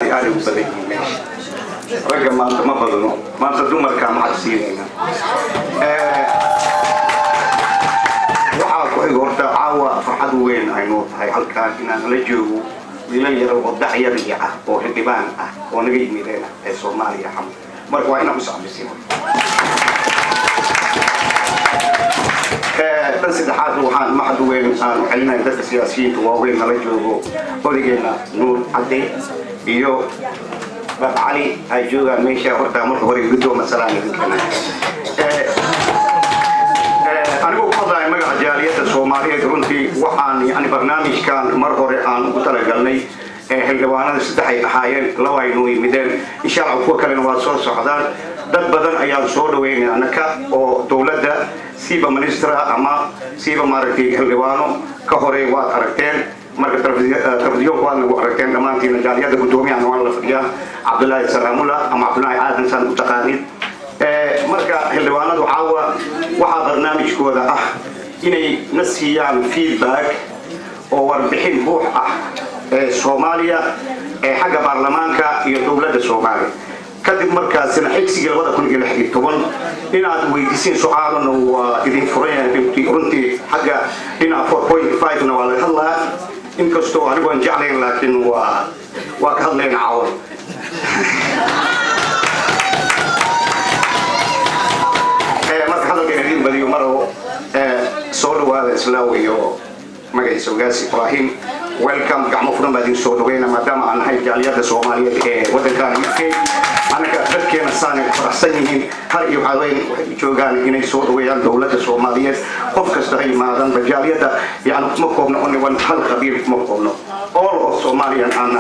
soomaali aad u badan yihiin ragga maanta ma badano maanta dumarka ma xasiinayna waxaa ku xiga horta caawa farxad weyn aynu tahay halkaan inaan la joogo wiilal yar oo dacyar ah oo xildhibaan ah oo naga yimideen ee Soomaaliya xamd marka waa inaan u sacbisiino بس الحاج وحان ما حد وين علنا ذات السياسيين وين على جوجو ولقينا نور عدي يو باب علي هاجوغا ميشا ورتا مرة هوري قدو مثلا أنا أقول فضلا مجا جالية الصومالية قرنتي وحان يعني برنامج كان مرة هوري عن قتل قلني حلقوانا استحي حايل لواينوي مدين إن شاء الله فوق كلنا واصل صحدان dad badan ayaan soo dhaweynay anaka oo dawladda siiba ministra ama siiba maaragtay xildhibaano ka horay waad aragteen marka telefisyoonka waad nagu aragteen dhammaantiina jaaliyadda guddoomiyaha waan la fadhiyaa cabdullaahi salaamullah ama cabdullaahi aadan saan u taqaanid marka xildhibaanadu caawa waxaa barnaamijkooda ah inay na siiyaan feedback oo warbixin buux ah ee Soomaaliya ee xagga baarlamaanka iyo dawladda Soomaaliya kadib markaasina xigsiga 2016 inaad weydiisin su'aalana waa idin furayaan runtii xagga ina 4.5 na waa la hadlaa inkastoo anigu aan jeclayn laakiin waa ka hadlayna caawan marka hadalkan idin badiyo maro soo dhawaada islaaw iyo magaciisa ugaas Ibrahim welcome gacmo furan baad soo dhaweeyna maadaama aan ahay jaaliyadda Soomaaliyeed ee wadankan UK أنا كأتذكر سنة فرحسنين هل يحاولون يجوعان إني صور ويان دولة الصومالية قف كستهي ماذا بجالية يعني مقومنا أني وان هل خبير مقومنا all of Somalian أنا